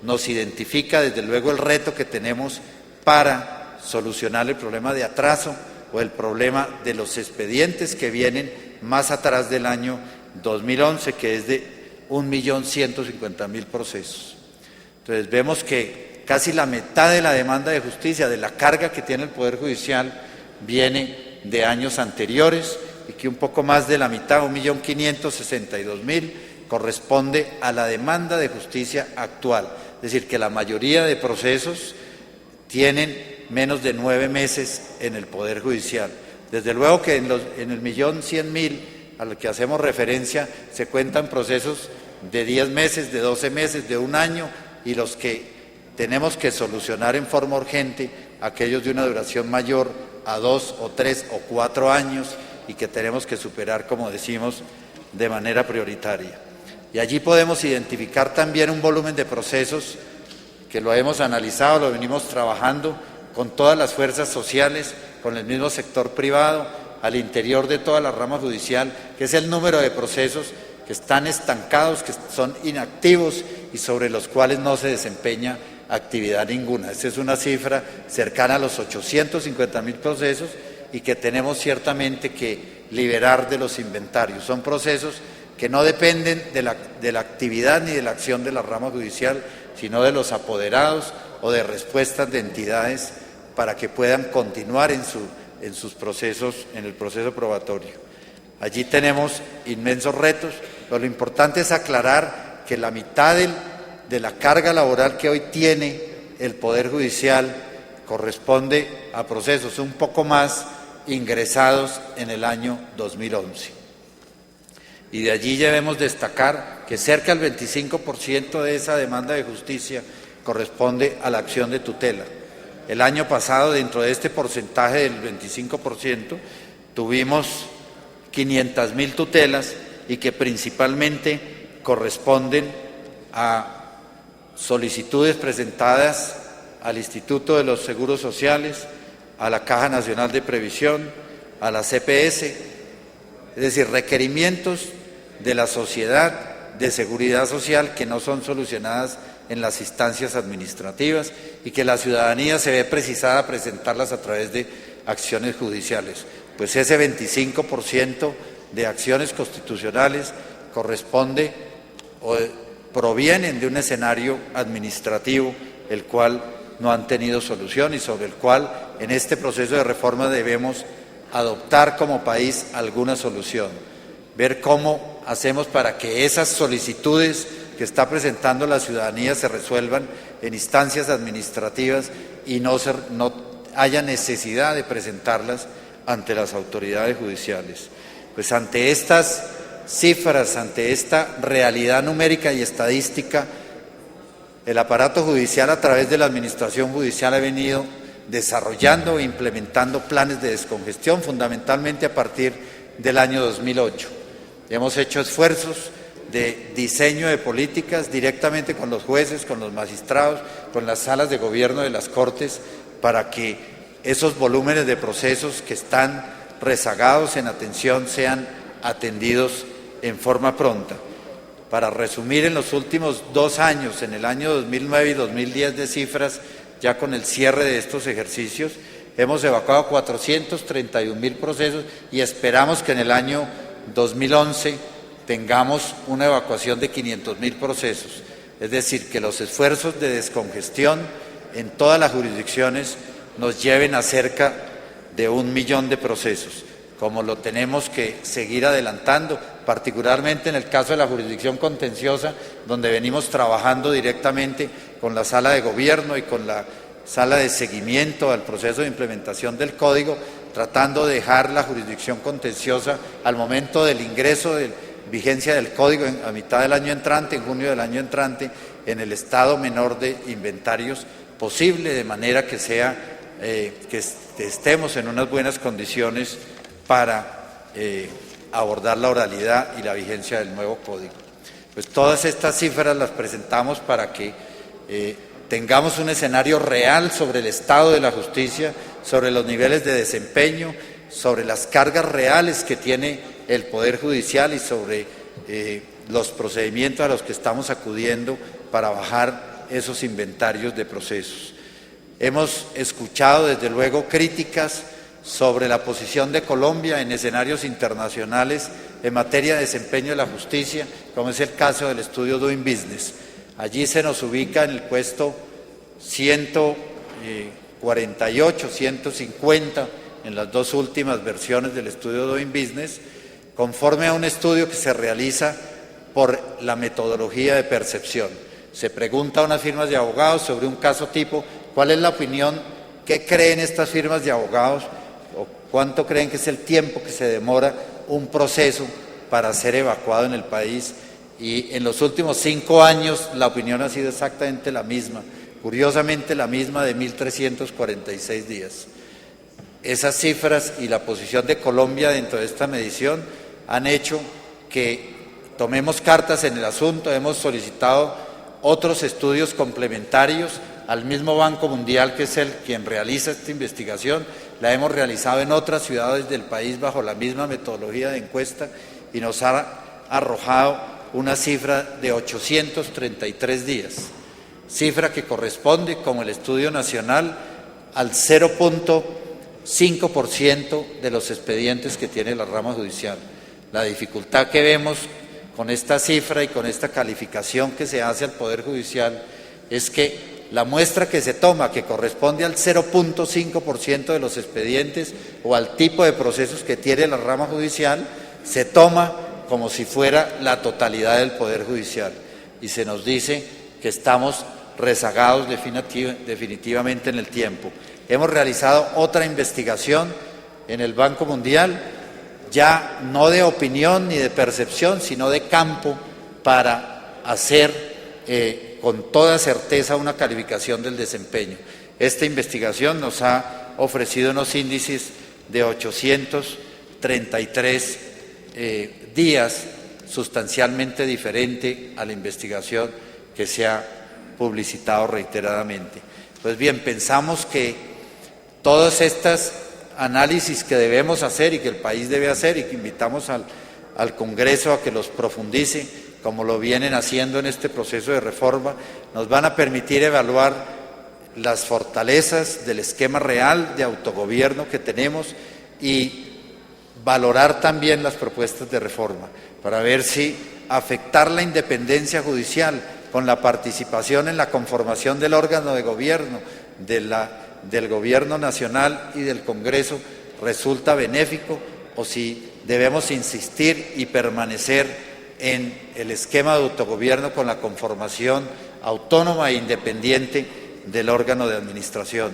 nos identifica desde luego el reto que tenemos para solucionar el problema de atraso o el problema de los expedientes que vienen más atrás del año 2011, que es de 1.150.000 procesos. Entonces vemos que casi la mitad de la demanda de justicia, de la carga que tiene el Poder Judicial, viene de años anteriores y que un poco más de la mitad, 1.562.000, corresponde a la demanda de justicia actual. Es decir, que la mayoría de procesos tienen menos de 9 meses en el Poder Judicial. Desde luego que en el 1.100.000 al que hacemos referencia se cuentan procesos de 10 meses, de 12 meses, de un año, y los que tenemos que solucionar en forma urgente, aquellos de una duración mayor a 2 o 3 o 4 años y que tenemos que superar, como decimos, de manera prioritaria. Y allí podemos identificar también un volumen de procesos que lo hemos analizado, lo venimos trabajando con todas las fuerzas sociales, con el mismo sector privado, al interior de toda la rama judicial, que es el número de procesos que están estancados, que son inactivos y sobre los cuales no se desempeña actividad ninguna. Esta es una cifra cercana a los 850.000 procesos y que tenemos ciertamente que liberar de los inventarios. Son procesos que no dependen de la actividad ni de la acción de la rama judicial, sino de los apoderados o de respuestas de entidades para que puedan continuar en sus procesos, en el proceso probatorio. Allí tenemos inmensos retos, pero lo importante es aclarar que la mitad de la carga laboral que hoy tiene el Poder Judicial corresponde a procesos un poco más ingresados en el año 2011. Y de allí debemos destacar que cerca del 25% de esa demanda de justicia corresponde a la acción de tutela. El año pasado, dentro de este porcentaje del 25%, tuvimos 500.000 tutelas y que principalmente corresponden a solicitudes presentadas al Instituto de los Seguros Sociales, a la Caja Nacional de Previsión, a la CPS, es decir, requerimientos de la sociedad de seguridad social que no son solucionadas en las instancias administrativas y que la ciudadanía se ve precisada a presentarlas a través de acciones judiciales. Pues ese 25% de acciones constitucionales corresponde o provienen de un escenario administrativo el cual no han tenido solución y sobre el cual en este proceso de reforma debemos adoptar como país alguna solución, ver cómo hacemos para que esas solicitudes que está presentando la ciudadanía se resuelvan en instancias administrativas y no haya necesidad de presentarlas ante las autoridades judiciales. Pues ante estas cifras, ante esta realidad numérica y estadística, el aparato judicial a través de la administración judicial ha venido desarrollando e implementando planes de descongestión, fundamentalmente a partir del año 2008. Hemos hecho esfuerzos de diseño de políticas directamente con los jueces, con los magistrados, con las salas de gobierno de las Cortes, para que esos volúmenes de procesos que están rezagados en atención sean atendidos en forma pronta. Para resumir, en los últimos 2 años, en el año 2009 y 2010 de cifras, ya con el cierre de estos ejercicios, hemos evacuado 431.000 procesos y esperamos que en el año 2011 tengamos una evacuación de 500.000 procesos. Es decir, que los esfuerzos de descongestión en todas las jurisdicciones nos lleven a cerca de 1 millón de procesos, como lo tenemos que seguir adelantando, particularmente en el caso de la jurisdicción contenciosa, donde venimos trabajando directamente con la sala de gobierno y con la sala de seguimiento al proceso de implementación del código, tratando de dejar la jurisdicción contenciosa al momento del ingreso de vigencia del código a mitad del año entrante, en junio del año entrante, en el estado menor de inventarios posible, de manera que que estemos en unas buenas condiciones para abordar la oralidad y la vigencia del nuevo código. Pues todas estas cifras las presentamos para que tengamos un escenario real sobre el estado de la justicia, sobre los niveles de desempeño, sobre las cargas reales que tiene el Poder Judicial y sobre los procedimientos a los que estamos acudiendo para bajar esos inventarios de procesos. Hemos escuchado desde luego críticas sobre la posición de Colombia en escenarios internacionales en materia de desempeño de la justicia, como es el caso del estudio Doing Business. Allí se nos ubica en el puesto 148, 150 en las dos últimas versiones del estudio Doing Business, conforme a un estudio que se realiza por la metodología de percepción. Se pregunta a unas firmas de abogados sobre un caso tipo, ¿cuál es la opinión? ¿Qué creen estas firmas de abogados? ¿O cuánto creen que es el tiempo que se demora un proceso para ser evacuado en el país? Y en los últimos 5 años la opinión ha sido exactamente la misma, curiosamente la misma de 1.346 días. Esas cifras y la posición de Colombia dentro de esta medición han hecho que tomemos cartas en el asunto. Hemos solicitado otros estudios complementarios al mismo Banco Mundial, que es quien realiza esta investigación. La hemos realizado en otras ciudades del país bajo la misma metodología de encuesta y nos ha arrojado una cifra de 833 días, cifra que corresponde, como el estudio nacional, al 0.5% de los expedientes que tiene la rama judicial. La dificultad que vemos con esta cifra y con esta calificación que se hace al Poder Judicial es que la muestra que se toma, que corresponde al 0.5% de los expedientes o al tipo de procesos que tiene la rama judicial, se toma como si fuera la totalidad del Poder Judicial. Y se nos dice que estamos rezagados definitivamente en el tiempo. Hemos realizado otra investigación en el Banco Mundial, ya no de opinión ni de percepción, sino de campo, para hacer con toda certeza una calificación del desempeño. Esta investigación nos ha ofrecido unos índices de 833 días, sustancialmente diferente a la investigación que se ha publicitado reiteradamente. Pues bien, pensamos que todos estos análisis que debemos hacer y que el país debe hacer y que invitamos al Congreso a que los profundice, como lo vienen haciendo en este proceso de reforma, nos van a permitir evaluar las fortalezas del esquema real de autogobierno que tenemos y valorar también las propuestas de reforma, para ver si afectar la independencia judicial con la participación en la conformación del órgano de gobierno, del gobierno nacional y del Congreso resulta benéfico, o si debemos insistir y permanecer en el esquema de autogobierno con la conformación autónoma e independiente del órgano de administración.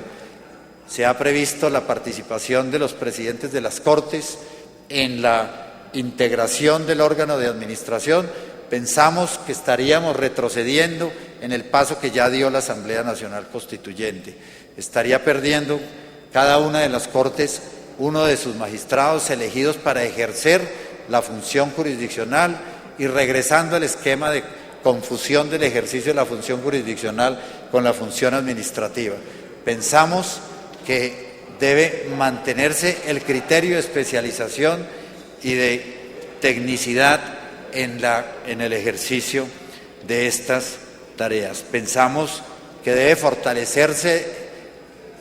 Se ha previsto la participación de los presidentes de las Cortes en la integración del órgano de administración. Pensamos que estaríamos retrocediendo en el paso que ya dio la Asamblea Nacional Constituyente. Estaría perdiendo cada una de las Cortes uno de sus magistrados elegidos para ejercer la función jurisdiccional y regresando al esquema de confusión del ejercicio de la función jurisdiccional con la función administrativa. Pensamos que debe mantenerse el criterio de especialización y de tecnicidad en el ejercicio de estas tareas. Pensamos que debe fortalecerse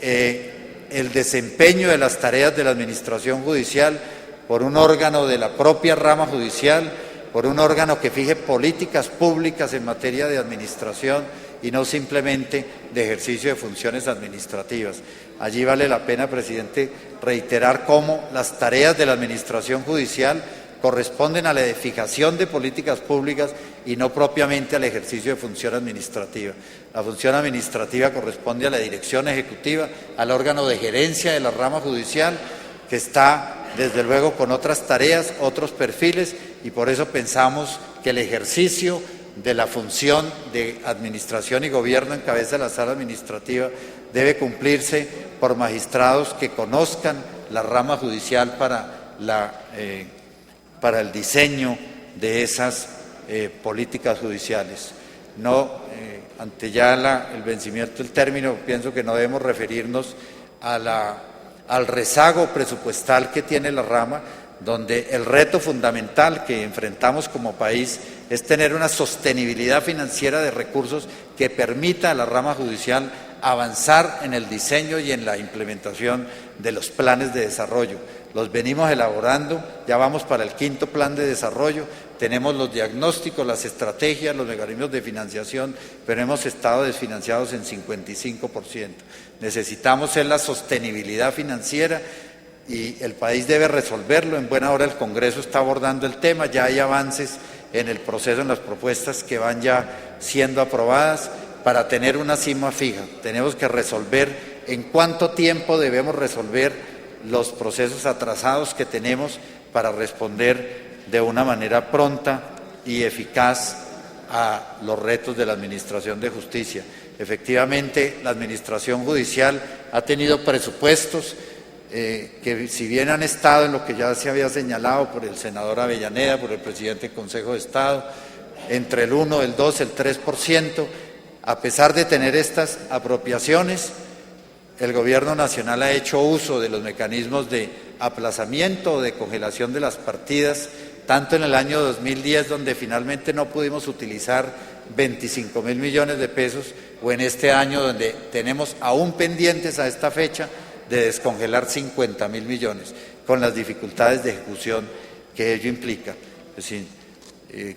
el desempeño de las tareas de la administración judicial por un órgano de la propia rama judicial, por un órgano que fije políticas públicas en materia de administración y no simplemente de ejercicio de funciones administrativas. Allí vale la pena, presidente, reiterar cómo las tareas de la administración judicial corresponden a la fijación de políticas públicas y no propiamente al ejercicio de función administrativa. La función administrativa corresponde a la dirección ejecutiva, al órgano de gerencia de la rama judicial, que está desde luego con otras tareas, otros perfiles, y por eso pensamos que el ejercicio de la función de administración y gobierno en cabeza de la sala administrativa debe cumplirse por magistrados que conozcan la rama judicial para el diseño de esas políticas judiciales. No, ante ya el vencimiento del término, pienso que no debemos referirnos al rezago presupuestal que tiene la rama, donde el reto fundamental que enfrentamos como país es tener una sostenibilidad financiera de recursos que permita a la rama judicial avanzar en el diseño y en la implementación de los planes de desarrollo. Los venimos elaborando, ya vamos para el 5º plan de desarrollo, tenemos los diagnósticos, las estrategias, los mecanismos de financiación, pero hemos estado desfinanciados en 55%. Necesitamos la sostenibilidad financiera y el país debe resolverlo. En buena hora el Congreso está abordando el tema, ya hay avances en el proceso, en las propuestas que van ya siendo aprobadas para tener una cima fija. Tenemos que resolver en cuánto tiempo debemos resolver los procesos atrasados que tenemos para responder de una manera pronta y eficaz a los retos de la Administración de Justicia. Efectivamente, la Administración Judicial ha tenido presupuestos que, si bien han estado en lo que ya se había señalado por el senador Avellaneda, por el presidente del Consejo de Estado, entre el 1, el 2, el 3%, a pesar de tener estas apropiaciones, el Gobierno Nacional ha hecho uso de los mecanismos de aplazamiento o de congelación de las partidas, tanto en el año 2010, donde finalmente no pudimos utilizar 25.000 millones de pesos, o en este año, donde tenemos aún pendientes a esta fecha de descongelar 50.000 millones, con las dificultades de ejecución que ello implica. Es decir,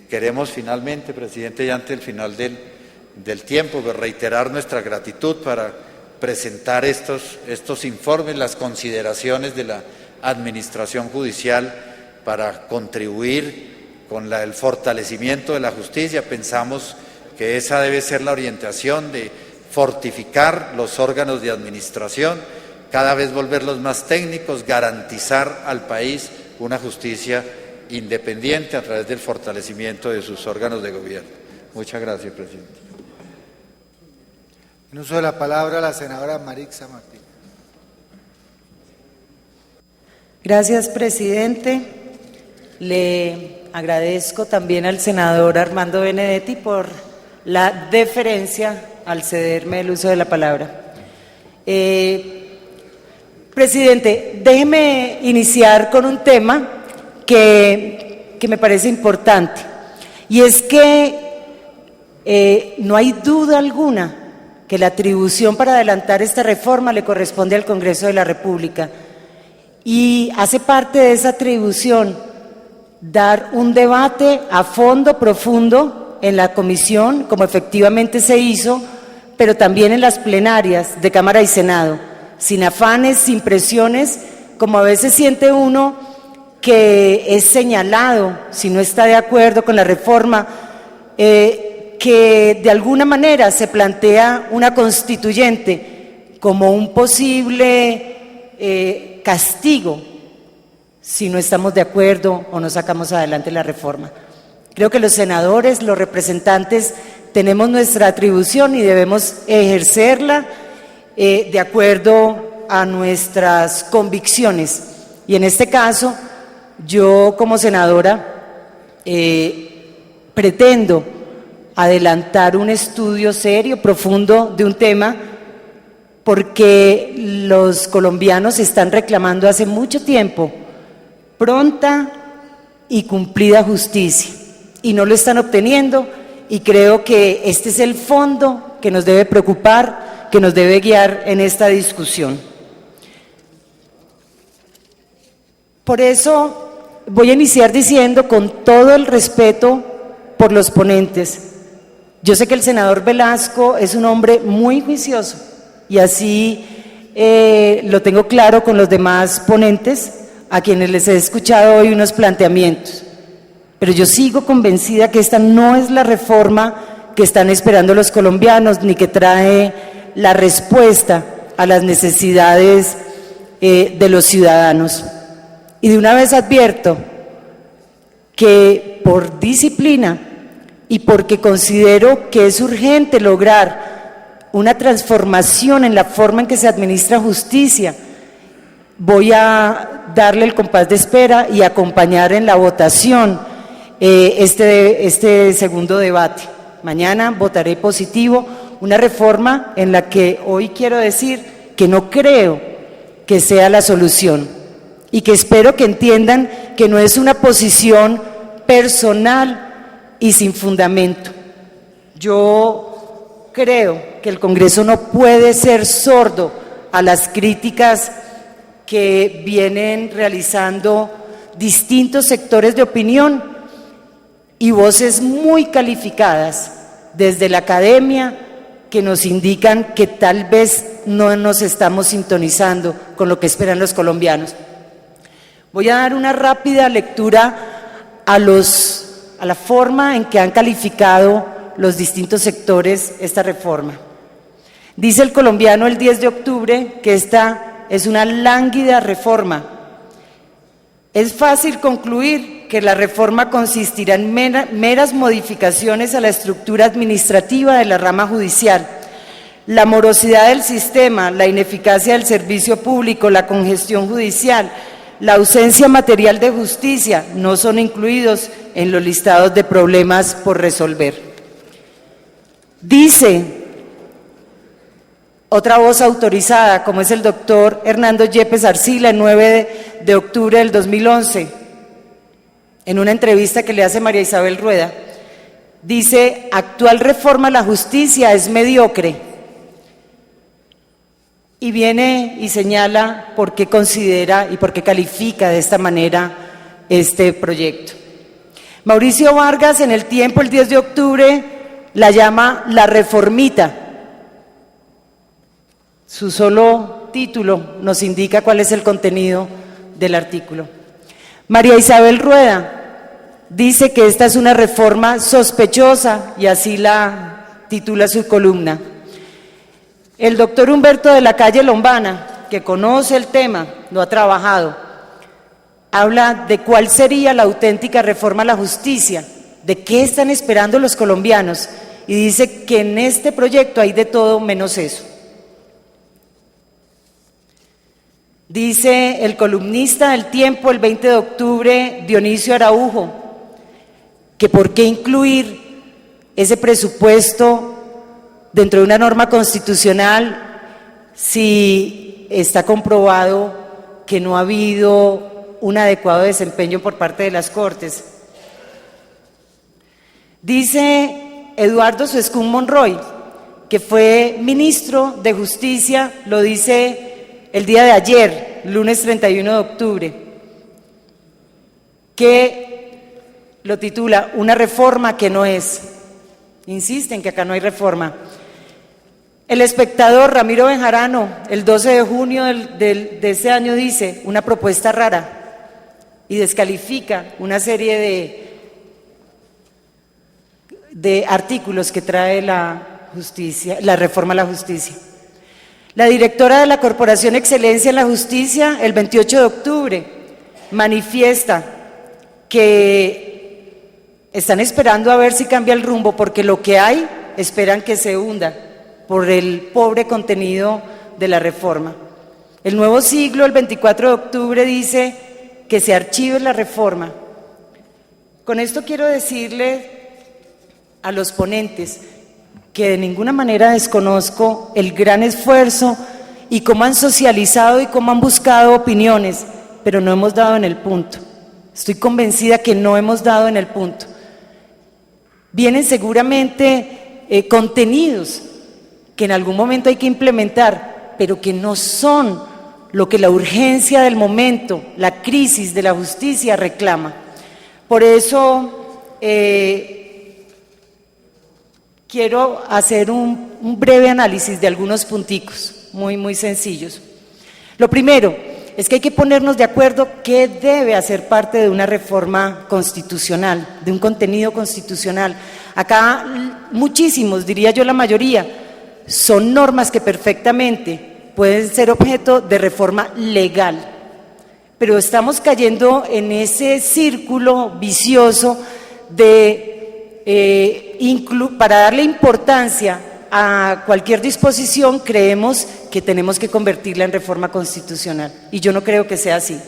queremos finalmente, presidente, ya ante el final del tiempo, pues reiterar nuestra gratitud para presentar estos informes, las consideraciones de la Administración Judicial para contribuir con el fortalecimiento de la justicia. Pensamos que esa debe ser la orientación, de fortificar los órganos de administración, cada vez volverlos más técnicos, garantizar al país una justicia independiente a través del fortalecimiento de sus órganos de gobierno. Muchas gracias, presidente. En uso de la palabra, la senadora Marixa Martínez. Gracias, presidente. Le agradezco también al senador Armando Benedetti por la deferencia al cederme el uso de la palabra. Presidente, déjeme iniciar con un tema que me parece importante, y es que no hay duda alguna que la atribución para adelantar esta reforma le corresponde al Congreso de la República, y hace parte de esa atribución dar un debate a fondo, profundo, en la comisión, como efectivamente se hizo, pero también en las plenarias de Cámara y Senado, sin afanes, sin presiones, como a veces siente uno que es señalado si no está de acuerdo con la reforma, que de alguna manera se plantea una constituyente como un posible castigo si no estamos de acuerdo o no sacamos adelante la reforma. Creo que los senadores, los representantes, tenemos nuestra atribución y debemos ejercerla de acuerdo a nuestras convicciones. Y en este caso, yo como senadora pretendo adelantar un estudio serio, profundo de un tema, porque los colombianos están reclamando hace mucho tiempo pronta y cumplida justicia, y no lo están obteniendo, y creo que este es el fondo que nos debe preocupar, que nos debe guiar en esta discusión. Por eso voy a iniciar diciendo, con todo el respeto por los ponentes, yo sé que el senador Velasco es un hombre muy juicioso, y así lo tengo claro con los demás ponentes, a quienes les he escuchado hoy unos planteamientos, pero yo sigo convencida que esta no es la reforma que están esperando los colombianos, ni que trae la respuesta a las necesidades de los ciudadanos. Y de una vez advierto que por disciplina y porque considero que es urgente lograr una transformación en la forma en que se administra justicia, voy a darle el compás de espera y acompañar en la votación este segundo debate. Mañana votaré positivo una reforma en la que hoy quiero decir que no creo que sea la solución, y que espero que entiendan que no es una posición personal y sin fundamento. Yo creo que el Congreso no puede ser sordo a las críticas que vienen realizando distintos sectores de opinión y voces muy calificadas desde la academia que nos indican que tal vez no nos estamos sintonizando con lo que esperan los colombianos. Voy a dar una rápida lectura a la forma en que han calificado los distintos sectores esta reforma. Dice el colombiano el 10 de octubre que esta es una lánguida reforma. Es fácil concluir que la reforma consistirá en meras modificaciones a la estructura administrativa de la rama judicial. La morosidad del sistema, la ineficacia del servicio público, la congestión judicial, la ausencia material de justicia no son incluidos en los listados de problemas por resolver. Dice otra voz autorizada, como es el doctor Hernando Yepes Arcila, el 9 de octubre del 2011, en una entrevista que le hace María Isabel Rueda, dice: actual reforma a la justicia es mediocre. Y viene y señala por qué considera y por qué califica de esta manera este proyecto. Mauricio Vargas, en El Tiempo, el 10 de octubre, la llama la reformita. Su solo título nos indica cuál es el contenido del artículo. María Isabel Rueda dice que esta es una reforma sospechosa y así la titula su columna. El doctor Humberto de la Calle Lombana, que conoce el tema, lo ha trabajado, habla de cuál sería la auténtica reforma a la justicia, de qué están esperando los colombianos, y dice que en este proyecto hay de todo menos eso. Dice el columnista del Tiempo el 20 de octubre, Dionisio Araujo, que por qué incluir ese presupuesto dentro de una norma constitucional si está comprobado que no ha habido un adecuado desempeño por parte de las Cortes. Dice Eduardo Suescún Monroy, que fue ministro de Justicia, lo dice el día de ayer, lunes 31 de octubre, que lo titula Una reforma que no es. Insisten que acá no hay reforma. El Espectador, Ramiro Benjarano, el 12 de junio de ese año dice una propuesta rara y descalifica una serie de artículos que trae la reforma a la justicia. La directora de la Corporación Excelencia en la Justicia, el 28 de octubre, manifiesta que están esperando a ver si cambia el rumbo, porque lo que hay esperan que se hunda por el pobre contenido de la reforma. El Nuevo Siglo, el 24 de octubre, dice que se archive la reforma. Con esto quiero decirle a los ponentes que de ninguna manera desconozco el gran esfuerzo y cómo han socializado y cómo han buscado opiniones, pero no hemos dado en el punto. Estoy convencida que no hemos dado en el punto. Vienen seguramente contenidos que en algún momento hay que implementar, pero que no son lo que la urgencia del momento, la crisis de la justicia reclama. Por eso quiero hacer un breve análisis de algunos punticos muy sencillos. Lo primero es que hay que ponernos de acuerdo qué debe hacer parte de una reforma constitucional, de un contenido constitucional. Acá muchísimos, diría yo la mayoría, son normas que perfectamente pueden ser objeto de reforma legal, pero estamos cayendo en ese círculo vicioso para darle importancia a cualquier disposición, creemos que tenemos que convertirla en reforma constitucional, y yo no creo que sea así.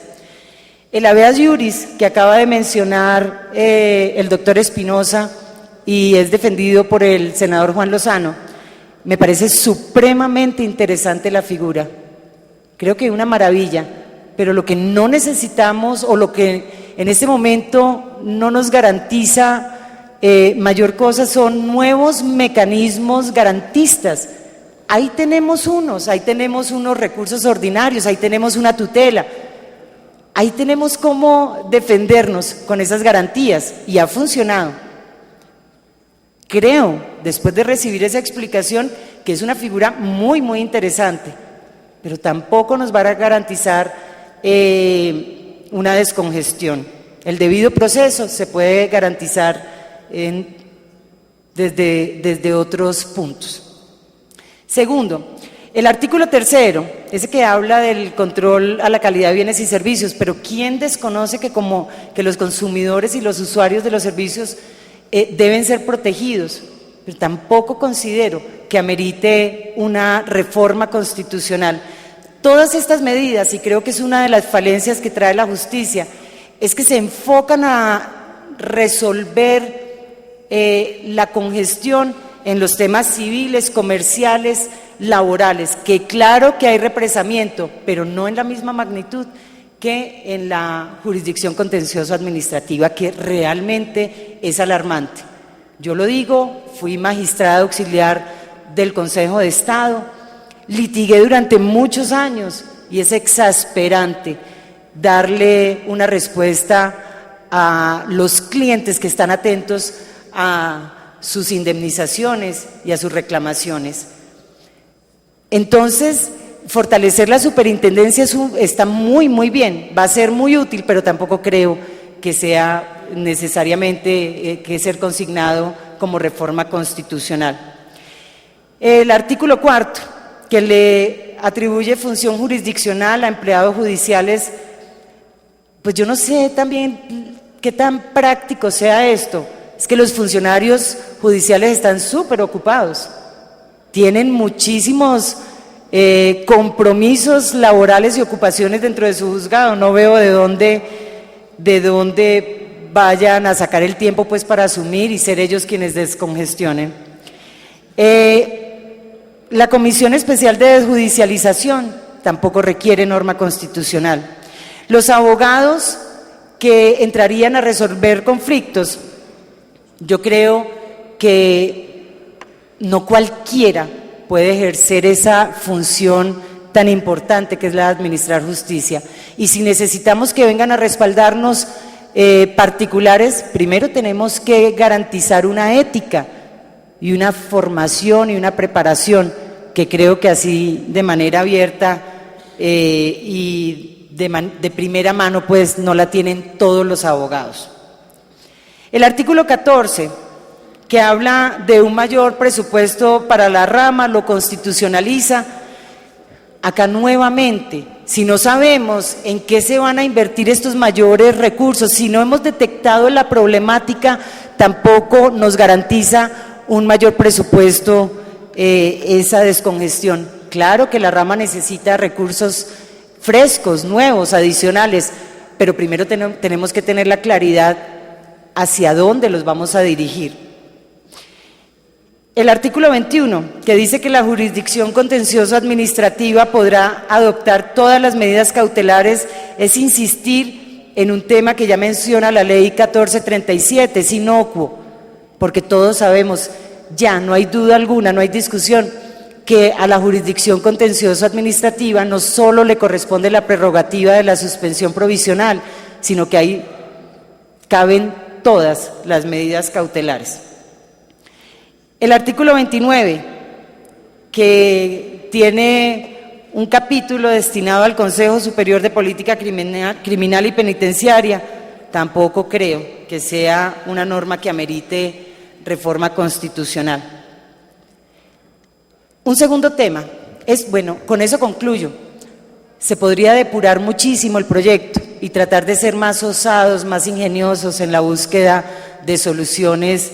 El habeas iuris que acaba de mencionar el doctor Espinosa y es defendido por el senador Juan Lozano, me parece supremamente interesante la figura. Creo que es una maravilla, pero lo que no necesitamos o lo que en este momento no nos garantiza mayor cosa son nuevos mecanismos garantistas. Ahí tenemos unos recursos ordinarios, ahí tenemos una tutela, ahí tenemos cómo defendernos con esas garantías y ha funcionado. Creo, después de recibir esa explicación, que es una figura muy, muy interesante, pero tampoco nos va a garantizar una descongestión. El debido proceso se puede garantizar desde otros puntos. Segundo, el artículo 3, ese que habla del control a la calidad de bienes y servicios, pero ¿quién desconoce que los consumidores y los usuarios de los servicios deben ser protegidos? Pero tampoco considero que amerite una reforma constitucional. Todas estas medidas, y creo que es una de las falencias que trae la justicia, es que se enfocan a resolver la congestión en los temas civiles, comerciales, laborales, que claro que hay represamiento, pero no en la misma magnitud que en la jurisdicción contencioso-administrativa, que realmente es alarmante. Yo lo digo, fui magistrada auxiliar del Consejo de Estado, litigué durante muchos años y es exasperante darle una respuesta a los clientes que están atentos a sus indemnizaciones y a sus reclamaciones. Entonces, fortalecer la superintendencia está muy, muy bien, va a ser muy útil, pero tampoco creo que sea necesariamente que ser consignado como reforma constitucional. El artículo 4, que le atribuye función jurisdiccional a empleados judiciales, pues yo no sé también qué tan práctico sea esto. Es que los funcionarios judiciales están súper ocupados, tienen muchísimos compromisos laborales y ocupaciones dentro de su juzgado. No veo de dónde vayan a sacar el tiempo pues para asumir y ser ellos quienes descongestionen. La Comisión Especial de Desjudicialización tampoco requiere norma constitucional. Los abogados que entrarían a resolver conflictos, yo creo que no cualquiera puede ejercer esa función tan importante que es la de administrar justicia. Y si necesitamos que vengan a respaldarnos particulares, primero tenemos que garantizar una ética y una formación y una preparación que creo que así de manera abierta y de primera mano pues no la tienen todos los abogados. El artículo 14, que habla de un mayor presupuesto para la rama, lo constitucionaliza. Acá nuevamente, si no sabemos en qué se van a invertir estos mayores recursos, si no hemos detectado la problemática, tampoco nos garantiza un mayor presupuesto esa descongestión. Claro que la rama necesita recursos frescos, nuevos, adicionales, pero primero tenemos que tener la claridad hacia dónde los vamos a dirigir. El artículo 21, que dice que la jurisdicción contencioso-administrativa podrá adoptar todas las medidas cautelares, es insistir en un tema que ya menciona la ley 1437, es inocuo, porque todos sabemos, ya no hay duda alguna, no hay discusión, que a la jurisdicción contencioso-administrativa no solo le corresponde la prerrogativa de la suspensión provisional, sino que ahí caben todas las medidas cautelares. El artículo 29, que tiene un capítulo destinado al Consejo Superior de Política Criminal y Penitenciaria, tampoco creo que sea una norma que amerite reforma constitucional. Un segundo tema es, bueno, con eso concluyo, se podría depurar muchísimo el proyecto y tratar de ser más osados, más ingeniosos en la búsqueda de soluciones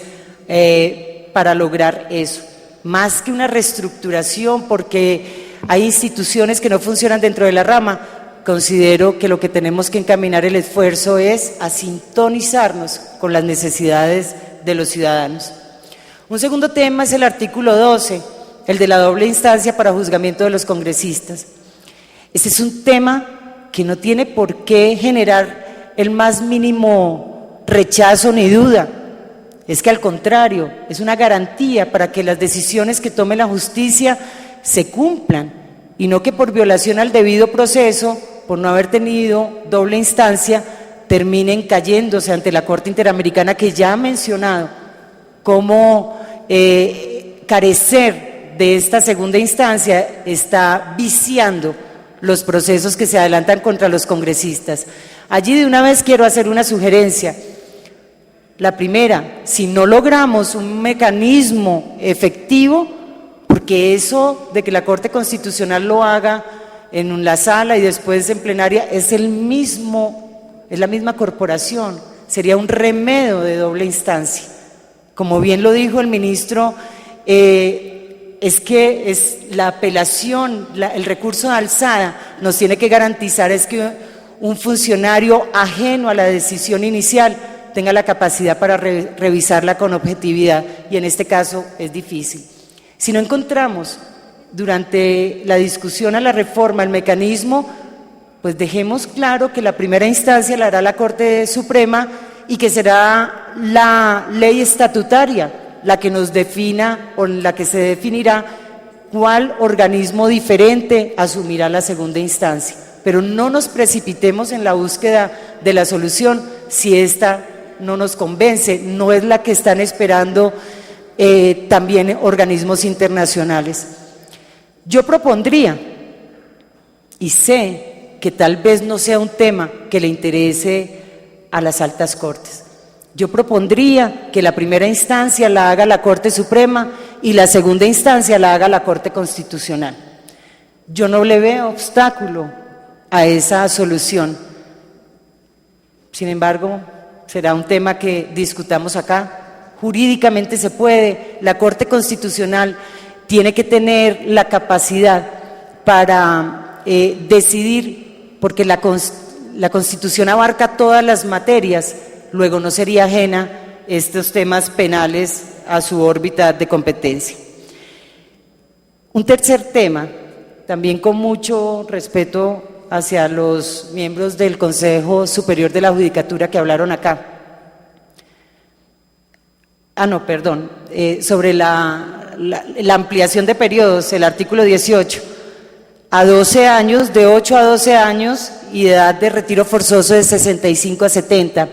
para lograr eso, más que una reestructuración, porque hay instituciones que no funcionan dentro de la rama. Considero que lo que tenemos que encaminar el esfuerzo es a sintonizarnos con las necesidades de los ciudadanos. Un segundo tema es el artículo 12, el de la doble instancia para juzgamiento de los congresistas. Este es un tema que no tiene por qué generar el más mínimo rechazo ni duda. es que al contrario, es una garantía para que las decisiones que tome la justicia se cumplan y no que por violación al debido proceso, por no haber tenido doble instancia, terminen cayéndose ante la Corte Interamericana, que ya ha mencionado cómo carecer de esta segunda instancia está viciando los procesos que se adelantan contra los congresistas. Allí de una vez quiero hacer una sugerencia. La primera, si no logramos un mecanismo efectivo, porque eso de que la Corte Constitucional lo haga en la sala y después en plenaria es la misma corporación, sería un remedio de doble instancia. Como bien lo dijo el ministro, es que es la apelación, el recurso de alzada nos tiene que garantizar es que un funcionario ajeno a la decisión inicial tenga la capacidad para revisarla con objetividad, y en este caso es difícil. Si no encontramos durante la discusión a la reforma el mecanismo, pues dejemos claro que la primera instancia la hará la Corte Suprema y que será la ley estatutaria la que nos defina o la que se definirá cuál organismo diferente asumirá la segunda instancia. Pero no nos precipitemos en la búsqueda de la solución si esta no nos convence, no es la que están esperando también organismos internacionales. Yo propondría, y sé que tal vez no sea un tema que le interese a las altas cortes, yo propondría que la primera instancia la haga la Corte Suprema y la segunda instancia la haga la Corte Constitucional. Yo no le veo obstáculo a esa solución. Sin embargo, será un tema que discutamos acá. Jurídicamente se puede, la Corte Constitucional tiene que tener la capacidad para decidir, porque la Constitución abarca todas las materias, luego no sería ajena estos temas penales a su órbita de competencia. Un tercer tema, también con mucho respeto hacia los miembros del Consejo Superior de la Judicatura que hablaron acá. Sobre la ampliación de periodos, el artículo 18, a 12 años, de 8 a 12 años, y de edad de retiro forzoso de 65 a 70.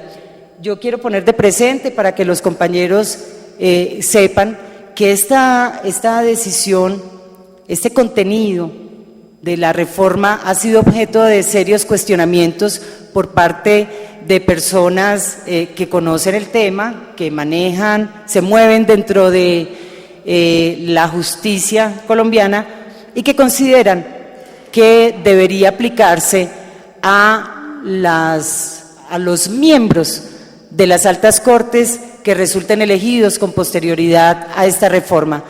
Yo quiero poner de presente para que los compañeros sepan que esta decisión, este contenido de la reforma ha sido objeto de serios cuestionamientos por parte de personas que conocen el tema, que manejan, se mueven dentro de la justicia colombiana y que consideran que debería aplicarse a los miembros de las altas cortes que resulten elegidos con posterioridad a esta reforma.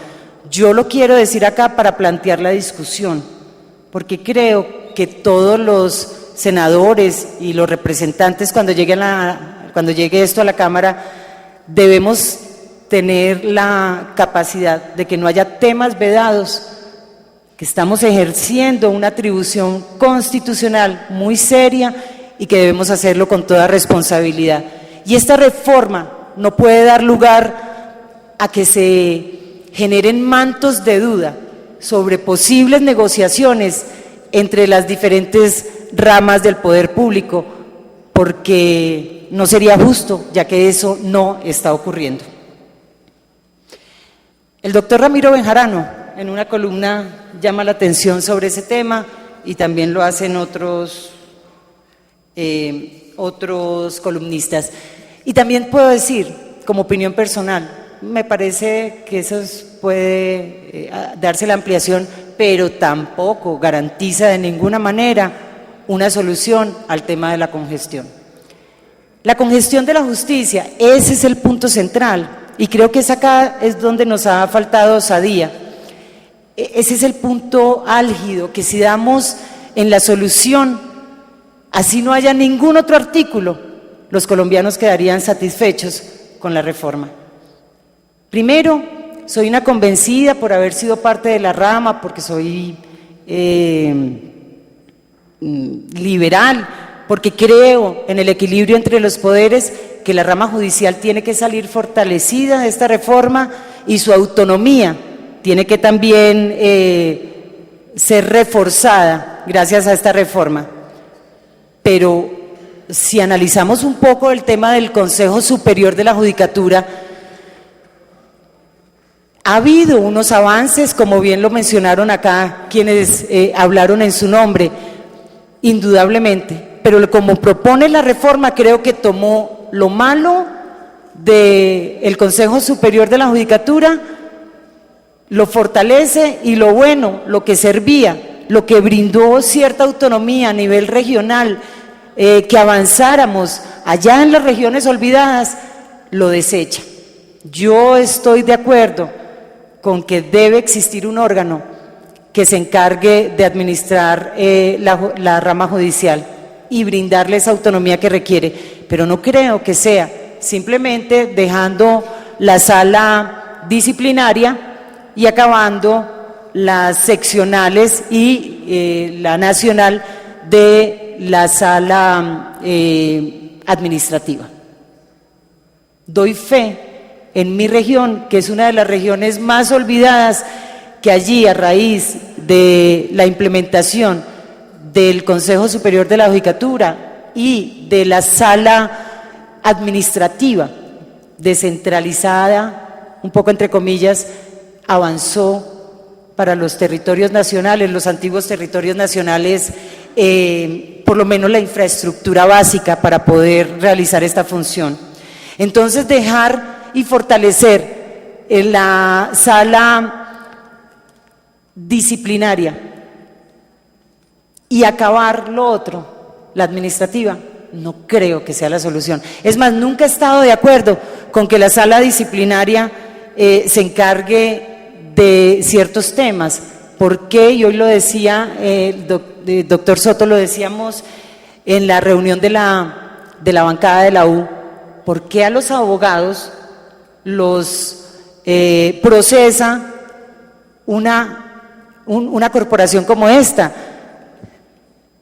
Yo lo quiero decir acá para plantear la discusión, porque creo que todos los senadores y los representantes cuando llegue esto a la Cámara debemos tener la capacidad de que no haya temas vedados, que estamos ejerciendo una atribución constitucional muy seria y que debemos hacerlo con toda responsabilidad. Y esta reforma no puede dar lugar a que se generen mantos de duda sobre posibles negociaciones entre las diferentes ramas del poder público, porque no sería justo, ya que eso no está ocurriendo. El doctor Ramiro Benjarano, en una columna, llama la atención sobre ese tema y también lo hacen otros columnistas. Y también puedo decir, como opinión personal, me parece que eso puede darse la ampliación, pero tampoco garantiza de ninguna manera una solución al tema de la congestión. La congestión de la justicia, ese es el punto central, y creo que acá es donde nos ha faltado osadía. Ese es el punto álgido, que si damos en la solución, así no haya ningún otro artículo, los colombianos quedarían satisfechos con la reforma. Primero, soy una convencida por haber sido parte de la rama, porque soy liberal, porque creo en el equilibrio entre los poderes, que la rama judicial tiene que salir fortalecida de esta reforma y su autonomía tiene que también ser reforzada gracias a esta reforma. Pero si analizamos un poco el tema del Consejo Superior de la Judicatura, ha habido unos avances, como bien lo mencionaron acá quienes hablaron en su nombre, indudablemente, pero como propone la reforma, creo que tomó lo malo del Consejo Superior de la Judicatura, lo fortalece, y lo bueno, lo que servía, lo que brindó cierta autonomía a nivel regional, que avanzáramos allá en las regiones olvidadas, lo desecha. Yo estoy de acuerdo con que debe existir un órgano que se encargue de administrar la rama judicial y brindarle esa autonomía que requiere, pero no creo que sea simplemente dejando la sala disciplinaria y acabando las seccionales y la nacional de la sala administrativa. Doy fe en mi región, que es una de las regiones más olvidadas, que allí, a raíz de la implementación del Consejo Superior de la Judicatura y de la sala administrativa descentralizada, un poco entre comillas, avanzó para los territorios nacionales, los antiguos territorios nacionales, por lo menos la infraestructura básica para poder realizar esta función. Entonces, dejar y fortalecer en la sala disciplinaria y acabar lo otro, la administrativa, no creo que sea la solución. Es más, nunca he estado de acuerdo con que la sala disciplinaria se encargue de ciertos temas. ¿Por qué? Y hoy lo decía el doctor Soto, lo decíamos en la reunión de la bancada de la U, ¿por qué a los abogados los procesa una corporación como esta?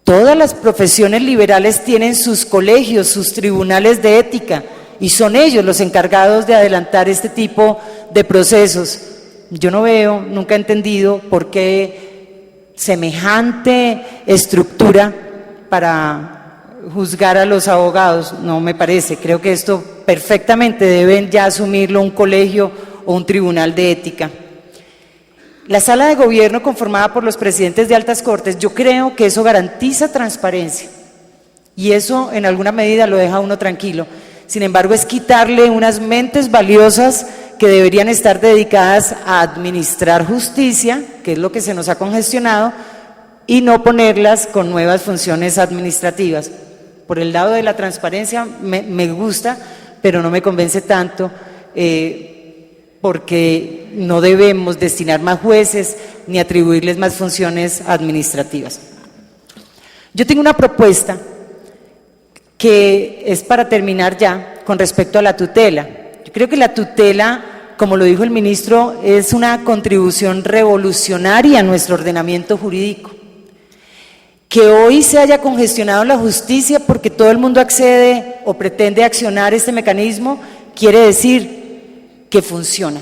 Todas las profesiones liberales tienen sus colegios, sus tribunales de ética, y son ellos los encargados de adelantar este tipo de procesos. Yo no veo, nunca he entendido por qué semejante estructura para juzgar a los abogados. No me parece, creo que esto perfectamente deben ya asumirlo un colegio o un tribunal de ética. La sala de gobierno conformada por los presidentes de altas cortes, yo creo que eso garantiza transparencia y eso en alguna medida lo deja a uno tranquilo. Sin embargo, es quitarle unas mentes valiosas que deberían estar dedicadas a administrar justicia, que es lo que se nos ha congestionado, y no ponerlas con nuevas funciones administrativas. Por el lado de la transparencia me gusta, pero no me convence tanto, porque no debemos destinar más jueces ni atribuirles más funciones administrativas. Yo tengo una propuesta que es para terminar ya con respecto a la tutela. Yo creo que la tutela, como lo dijo el ministro, es una contribución revolucionaria a nuestro ordenamiento jurídico. Que hoy se haya congestionado la justicia porque todo el mundo accede o pretende accionar este mecanismo, quiere decir que funciona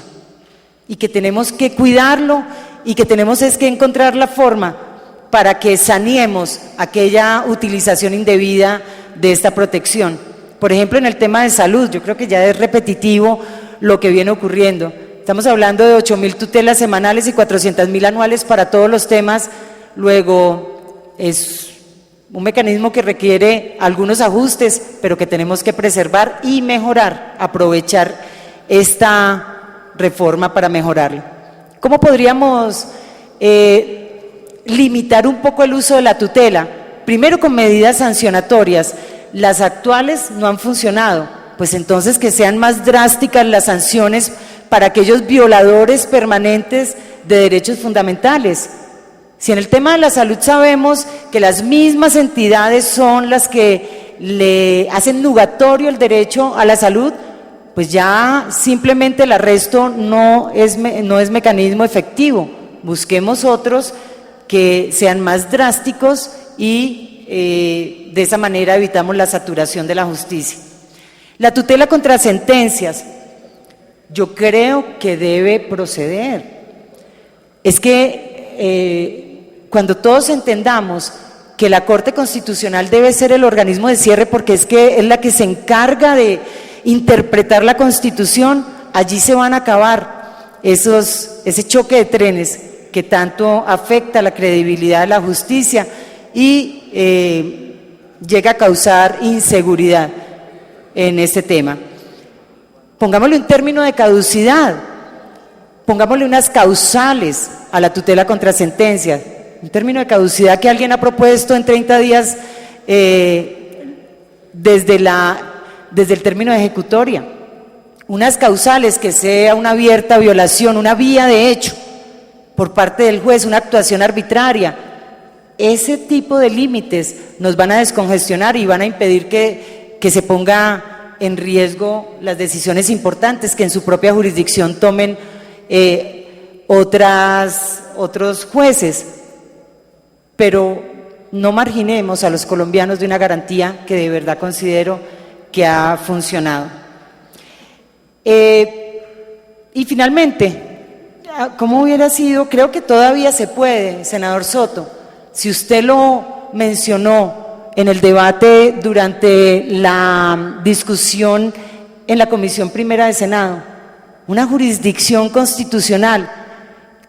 y que tenemos que cuidarlo y que tenemos es que encontrar la forma para que saneemos aquella utilización indebida de esta protección. Por ejemplo, en el tema de salud, yo creo que ya es repetitivo lo que viene ocurriendo. Estamos hablando de 8.000 tutelas semanales y 400.000 anuales para todos los temas. Luego, es un mecanismo que requiere algunos ajustes, pero que tenemos que preservar y mejorar, aprovechar esta reforma para mejorarlo. ¿Cómo podríamos limitar un poco el uso de la tutela? Primero, con medidas sancionatorias. Las actuales no han funcionado, pues entonces que sean más drásticas las sanciones para aquellos violadores permanentes de derechos fundamentales. Si en el tema de la salud sabemos que las mismas entidades son las que le hacen nugatorio el derecho a la salud, pues ya simplemente el arresto no es mecanismo efectivo. Busquemos otros que sean más drásticos y de esa manera evitamos la saturación de la justicia. La tutela contra sentencias, yo creo que debe proceder. Es que cuando todos entendamos que la Corte Constitucional debe ser el organismo de cierre, porque es que es la que se encarga de interpretar la Constitución, allí se van a acabar ese choque de trenes que tanto afecta la credibilidad de la justicia y llega a causar inseguridad en este tema. Pongámosle un término de caducidad, pongámosle unas causales a la tutela contra sentencias, un término de caducidad que alguien ha propuesto en 30 días desde el término de ejecutoria, unas causales que sea una abierta violación, una vía de hecho por parte del juez, una actuación arbitraria. Ese tipo de límites nos van a descongestionar y van a impedir que se ponga en riesgo las decisiones importantes que en su propia jurisdicción tomen otros jueces, pero no marginemos a los colombianos de una garantía que de verdad considero que ha funcionado. Y finalmente, ¿cómo hubiera sido? Creo que todavía se puede, senador Soto, si usted lo mencionó en el debate durante la discusión en la Comisión Primera del Senado, una jurisdicción constitucional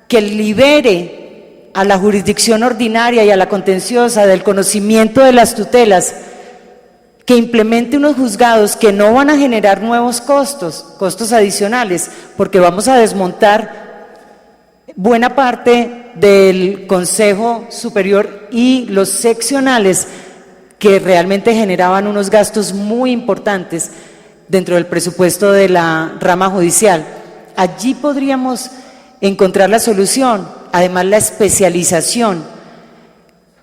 que libere a la jurisdicción ordinaria y a la contenciosa del conocimiento de las tutelas, que implemente unos juzgados que no van a generar nuevos costos adicionales, porque vamos a desmontar buena parte del Consejo Superior y los seccionales que realmente generaban unos gastos muy importantes dentro del presupuesto de la rama judicial. Allí podríamos encontrar la solución, además la especialización.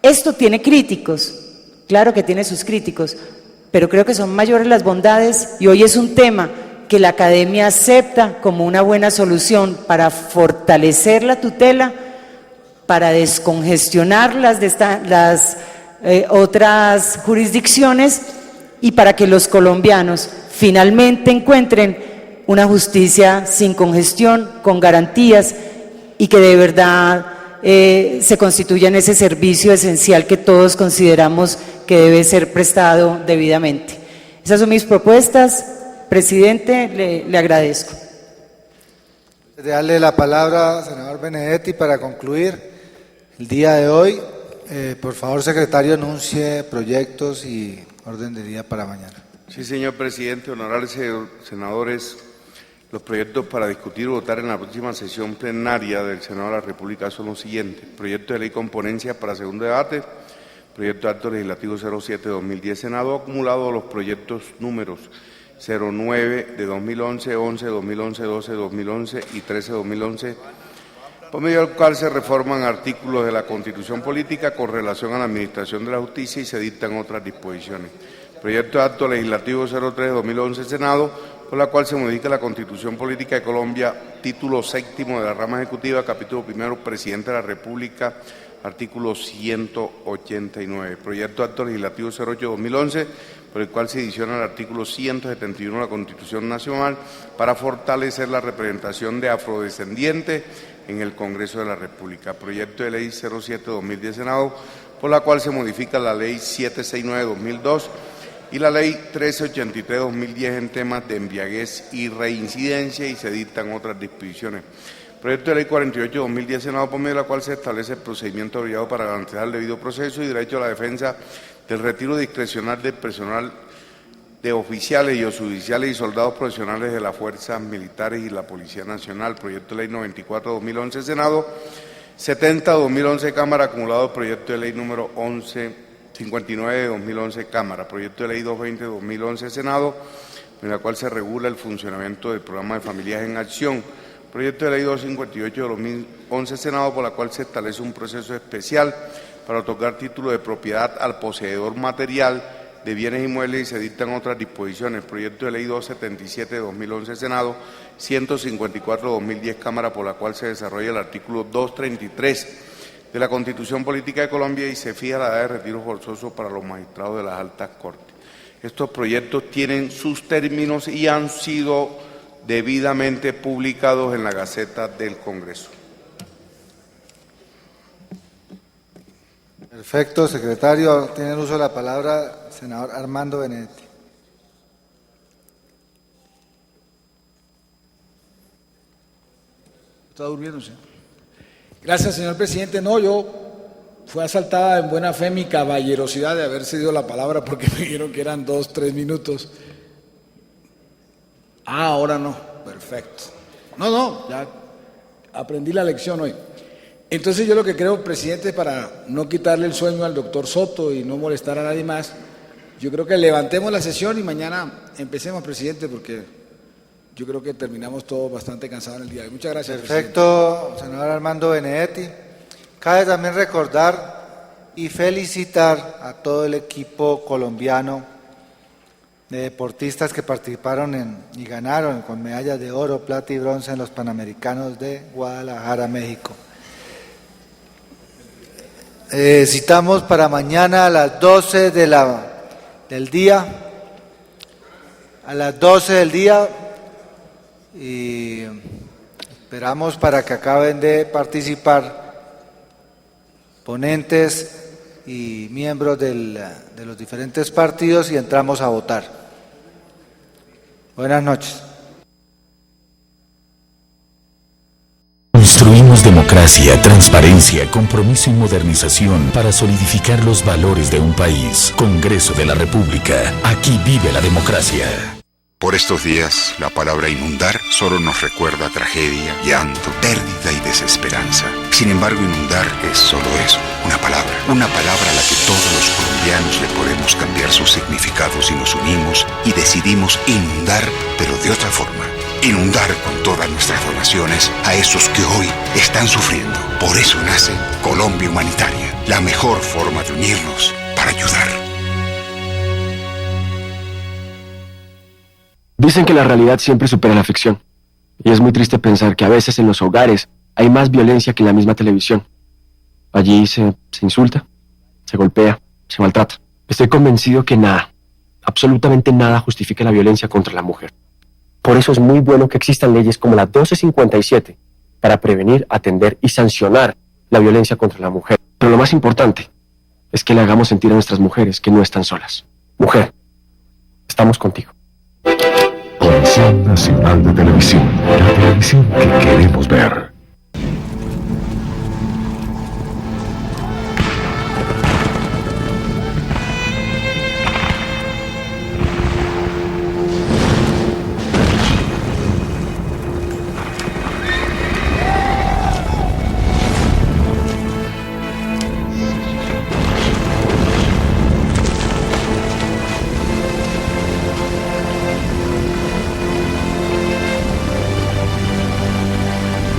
Esto tiene críticos, claro que tiene sus críticos, pero creo que son mayores las bondades y hoy es un tema que la academia acepta como una buena solución para fortalecer la tutela, para descongestionar las otras jurisdicciones y para que los colombianos finalmente encuentren una justicia sin congestión, con garantías y que de verdad se constituya en ese servicio esencial que todos consideramos que debe ser prestado debidamente. Esas son mis propuestas. Presidente, le agradezco. Darle la palabra al senador Benedetti para concluir el día de hoy. Por favor, secretario, anuncie proyectos y orden de día para mañana. Sí, señor presidente, honorables senadores, los proyectos para discutir y votar en la próxima sesión plenaria del Senado de la República son los siguientes: proyecto de ley con ponencia para segundo debate, proyecto de acto legislativo 07-2010, Senado acumulado los proyectos números 09 de 2011, 11 de 2011, 12 de 2011 y 13 de 2011, por medio del cual se reforman artículos de la Constitución Política con relación a la administración de la justicia y se dictan otras disposiciones. Proyecto de acto legislativo 03 de 2011, Senado, por la cual se modifica la Constitución Política de Colombia, título séptimo de la rama ejecutiva, capítulo primero, Presidente de la República, artículo 189. Proyecto de acto legislativo 08 de 2011, por el cual se adiciona el artículo 171 de la Constitución Nacional para fortalecer la representación de afrodescendientes en el Congreso de la República. Proyecto de ley 07-2010, Senado, por la cual se modifica la ley 769-2002 y la ley 1383-2010 en temas de embriaguez y reincidencia y se dictan otras disposiciones. Proyecto de ley 48-2010, Senado, por medio de la cual se establece el procedimiento obligado para garantizar el debido proceso y derecho a la defensa del retiro discrecional del personal de oficiales y oficiales y soldados profesionales de las fuerzas militares y la Policía Nacional. Proyecto de ley 94-2011, Senado, 70-2011, Cámara, acumulado proyecto de ley número 59-2011, Cámara. Proyecto de ley 220-2011, Senado, en la cual se regula el funcionamiento del programa de Familias en Acción. Proyecto de ley 258-2011, Senado, por la cual se establece un proceso especial para otorgar título de propiedad al poseedor material de bienes inmuebles y se dictan otras disposiciones. Proyecto de ley 277-2011, Senado, 154-2010, Cámara, por la cual se desarrolla el artículo 233 de la Constitución Política de Colombia y se fija la edad de retiro forzoso para los magistrados de las altas cortes. Estos proyectos tienen sus términos y han sido debidamente publicados en la Gaceta del Congreso. Perfecto, secretario. Tiene el uso de la palabra el senador Armando Benedetti. Está durmiéndose. Gracias, señor presidente. No, yo fue asaltada en buena fe mi caballerosidad de haber cedido la palabra porque me dijeron que eran 2, 3 minutos. Ahora no. Perfecto. No, ya aprendí la lección hoy. Entonces yo lo que creo, presidente, para no quitarle el sueño al doctor Soto y no molestar a nadie más, yo creo que levantemos la sesión y mañana empecemos, presidente, porque yo creo que terminamos todos bastante cansados en el día de hoy. Muchas gracias, Perfecto, presidente. senador Armando Benedetti. Cabe también recordar y felicitar a todo el equipo colombiano de deportistas que participaron y ganaron con medallas de oro, plata y bronce en los Panamericanos de Guadalajara, México. Citamos para mañana a las 12 del día, y esperamos para que acaben de participar ponentes y miembros de los diferentes partidos y entramos a votar. Buenas noches. Construimos democracia, transparencia, compromiso y modernización para solidificar los valores de un país. Congreso de la República. Aquí vive la democracia. Por estos días, la palabra inundar solo nos recuerda tragedia, llanto, pérdida y desesperanza. Sin embargo, inundar es solo eso, una palabra a la que todos los colombianos le podemos cambiar sus significados si nos unimos y decidimos inundar, pero de otra forma. Inundar con todas nuestras donaciones a esos que hoy están sufriendo. Por eso nace Colombia Humanitaria, la mejor forma de unirnos para ayudar. Dicen que la realidad siempre supera la ficción. Y es muy triste pensar que a veces en los hogares hay más violencia que en la misma televisión. Allí se insulta, se golpea, se maltrata. Estoy convencido que nada, absolutamente nada justifica la violencia contra la mujer. Por eso es muy bueno que existan leyes como la 1257 para prevenir, atender y sancionar la violencia contra la mujer. Pero lo más importante es que le hagamos sentir a nuestras mujeres que no están solas. Mujer, estamos contigo. Comisión Nacional de Televisión. La televisión que queremos ver.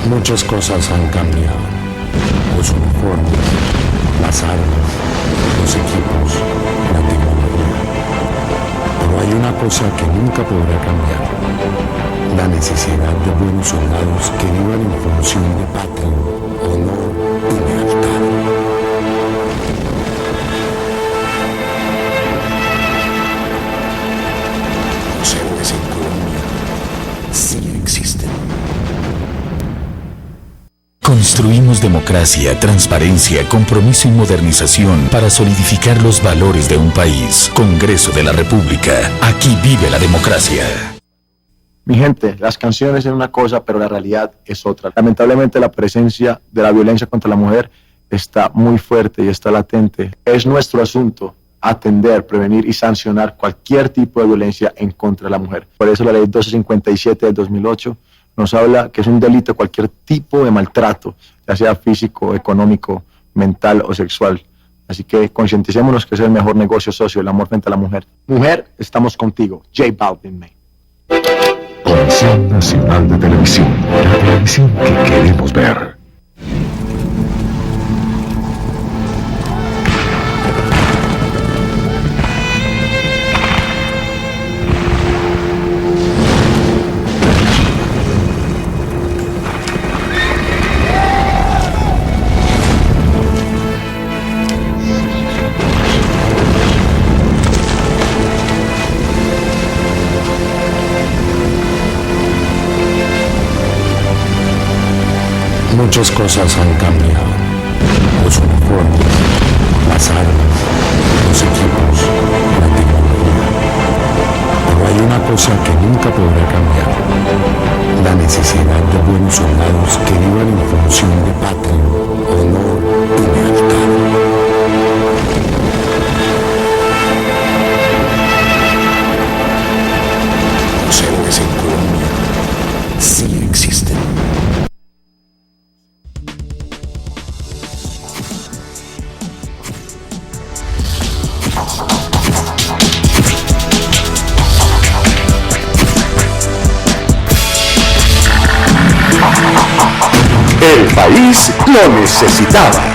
Muchas cosas han cambiado. Los uniformes, las armas, los equipos, la tecnología. Pero hay una cosa que nunca podrá cambiar: la necesidad de buenos soldados que vivan en función de patria, honor y lealtad. Los héroes en Colombia sí existen. Construimos democracia, transparencia, compromiso y modernización para solidificar los valores de un país. Congreso de la República. Aquí vive la democracia. Mi gente, las canciones son una cosa, pero la realidad es otra. Lamentablemente la presencia de la violencia contra la mujer está muy fuerte y está latente. Es nuestro asunto atender, prevenir y sancionar cualquier tipo de violencia en contra de la mujer. Por eso la ley 1257 del 2008 nos habla que es un delito cualquier tipo de maltrato, ya sea físico, económico, mental o sexual. Así que concienticémonos que es el mejor negocio socio, el amor frente a la mujer. Mujer, estamos contigo. J Balvin, May. Comisión Nacional de Televisión. La televisión que queremos ver. Muchas cosas han cambiado. Los uniformes, las armas, los equipos, la tecnología. Pero hay una cosa que nunca podrá cambiar: la necesidad de buenos soldados que vivan en función de patria, honor y lealtad. Los héroes en Colombia sí existen. El país lo necesitaba.